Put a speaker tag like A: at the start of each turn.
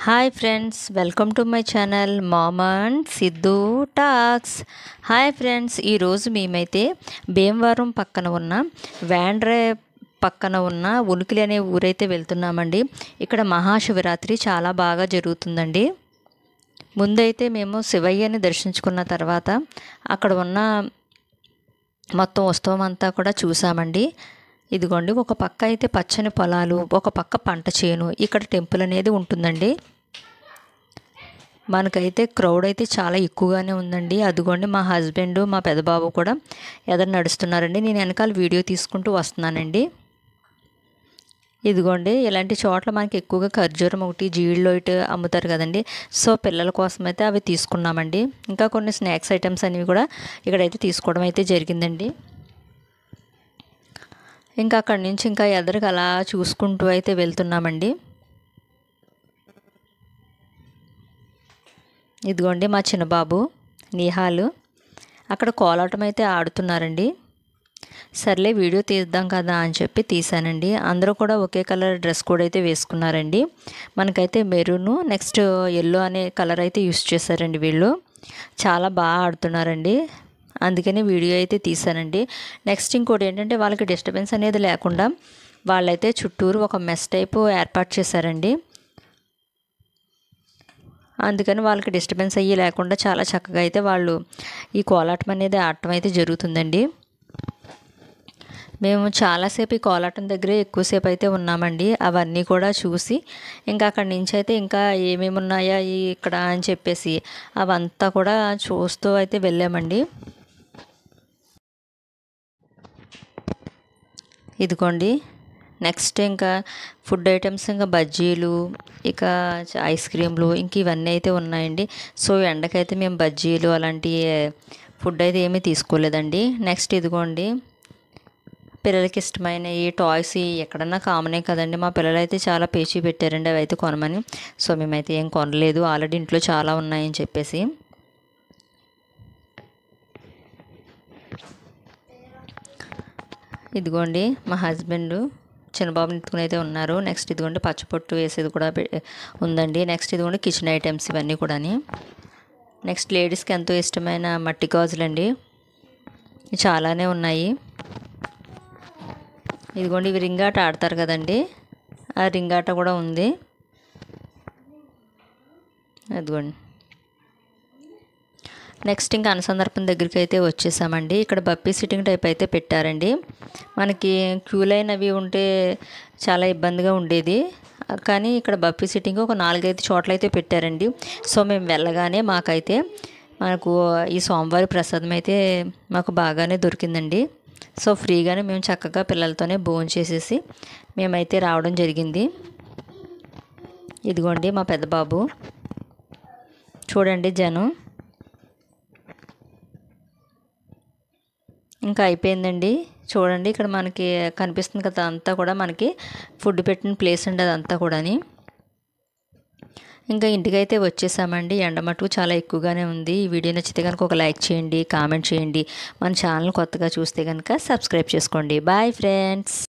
A: Hi friends, welcome to my channel mom and Siddhu talks. Hi friends, ఈరోజు మేమైతే భీమవరం పక్కన ఉన్న వ్యాండ్రే పక్కన ఉన్న ఉనికిలి అనే ఊరైతే వెళ్తున్నామండి. ఇక్కడ మహాశివరాత్రి చాలా బాగా జరుగుతుందండి. ముందైతే మేము శివయ్యని దర్శించుకున్న తర్వాత అక్కడ ఉన్న మొత్తం ఉత్సవం అంతా కూడా చూసామండి. ఇదిగోండి, ఒక పక్క అయితే పచ్చని పొలాలు, ఒక పక్క పంట చేను, ఇక్కడ టెంపుల్ అనేది ఉంటుందండి. మనకైతే క్రౌడ్ అయితే చాలా ఎక్కువగానే ఉందండి. అదిగోండి, మా హస్బెండ్ మా పెద్దబాబు కూడా ఎదురు నడుస్తున్నారండి. నేను వెనకాల వీడియో తీసుకుంటూ వస్తున్నానండి. ఇదిగోండి, ఇలాంటి చోట్ల మనకి ఎక్కువగా ఖర్జూరం ఒకటి, జీడిలో ఇటు అమ్ముతారు కదండి. సో పిల్లల కోసం అయితే అవి తీసుకున్నామండి. ఇంకా కొన్ని స్నాక్స్ ఐటమ్స్ అనేవి కూడా ఇక్కడైతే తీసుకోవడం అయితే జరిగిందండి. ఇంకా అక్కడి నుంచి ఇంకా ఎదురుగా అలా చూసుకుంటూ అయితే వెళ్తున్నామండి. ఇదిగోండి, మా చిన్నబాబు నిహాలు అక్కడ కోలాటం అయితే ఆడుతున్నారండి. సర్లే వీడియో తీద్దాం కదా అని చెప్పి తీసానండి. అందరూ కూడా ఒకే కలర్ డ్రెస్ కోడ్ అయితే వేసుకున్నారండి. మనకైతే మెరూను, నెక్స్ట్ ఎల్లో అనే కలర్ అయితే యూస్ చేశారండి. వీళ్ళు చాలా బాగా ఆడుతున్నారండి, అందుకని వీడియో అయితే తీసానండి. నెక్స్ట్ ఇంకోటి ఏంటంటే, వాళ్ళకి డిస్టర్బెన్స్ అనేది లేకుండా వాళ్ళైతే చుట్టూరు ఒక మెస్ టైపు ఏర్పాటు చేశారండి. అందుకని వాళ్ళకి డిస్టర్బెన్స్ అయ్యి లేకుండా చాలా చక్కగా అయితే వాళ్ళు ఈ కోలాటం అనేది ఆడటం అయితే జరుగుతుందండి. మేము చాలాసేపు ఈ కోలాటం దగ్గరే ఎక్కువసేపు అయితే ఉన్నామండి. అవన్నీ కూడా చూసి ఇంకా అక్కడి నుంచి అయితే ఇంకా ఏమేమి ఉన్నాయా ఇక్కడ అని చెప్పేసి అవంతా కూడా చూస్తూ అయితే వెళ్ళామండి. ఇదిగోండి, నెక్స్ట్ ఇంకా ఫుడ్ ఐటమ్స్, ఇంకా బజ్జీలు, ఇక ఐస్ క్రీమ్లు, ఇంక ఇవన్నీ అయితే ఉన్నాయండి. సో ఎండకైతే మేము బజ్జీలు అలాంటి ఫుడ్ అయితే ఏమీ తీసుకోలేదండి. నెక్స్ట్ ఇదిగోండి, పిల్లలకి ఇష్టమైన ఈ టాయ్స్ ఎక్కడన్నా కామనే కదండి. మా పిల్లలు అయితే చాలా పేచీ పెట్టారండి అవి అయితే కొనమని. సో మేమైతే ఏం కొనలేదు, ఆల్రెడీ ఇంట్లో చాలా ఉన్నాయని చెప్పేసి. ఇదిగోండి, మా హస్బెండ్ చిన్నబాబుని ఎత్తుకుని అయితే ఉన్నారు. నెక్స్ట్ ఇదిగోండి, పచ్చపొట్టు వేసేది కూడా ఉందండి. నెక్స్ట్ ఇదిగోండి, కిచెన్ ఐటమ్స్ ఇవన్నీ కూడా. నెక్స్ట్ లేడీస్కి ఎంతో ఇష్టమైన మట్టి గాజులండి, చాలానే ఉన్నాయి. ఇదిగోండి, ఇవి రింగాట ఆడతారు కదండి, ఆ రింగాట కూడా ఉంది. అదిగోండి, నెక్స్ట్ ఇంకా అనుసందర్పణ దగ్గరికి అయితే వచ్చేసామండి. ఇక్కడ బప్పీ సిట్టింగ్ టైప్ అయితే పెట్టారండి. మనకి క్యూ లైన్ అవి ఉంటే చాలా ఇబ్బందిగా ఉండేది, కానీ ఇక్కడ బప్పీ సిట్టింగ్ ఒక 4-5 చోట్ల అయితే పెట్టారండి. సో మేము వెళ్ళగానే మనకు ఈ సోమవారి ప్రసాదం అయితే మాకు బాగానే దొరికిందండి. సో ఫ్రీగానే మేము చక్కగా పిల్లలతోనే భోజనం చేసేసి మేమైతే రావడం జరిగింది. ఇదిగోండి, మా పెద్ద బాబు చూడండి, జనం ఇంకా అయిపోయిందండి. చూడండి, ఇక్కడ మనకి కనిపిస్తుంది కదా, అంతా కూడా మనకి ఫుడ్ పెట్టిన ప్లేస్ అండి అదంతా కూడా. ఇంకా ఇంటికైతే వచ్చేసామండి. ఎండ మటుకు చాలా ఎక్కువగానే ఉంది. ఈ వీడియో నచ్చితే కనుక ఒక లైక్ చేయండి, కామెంట్ చేయండి. మన ఛానల్ కొత్తగా చూస్తే కనుక సబ్స్క్రైబ్ చేసుకోండి. Bye friends.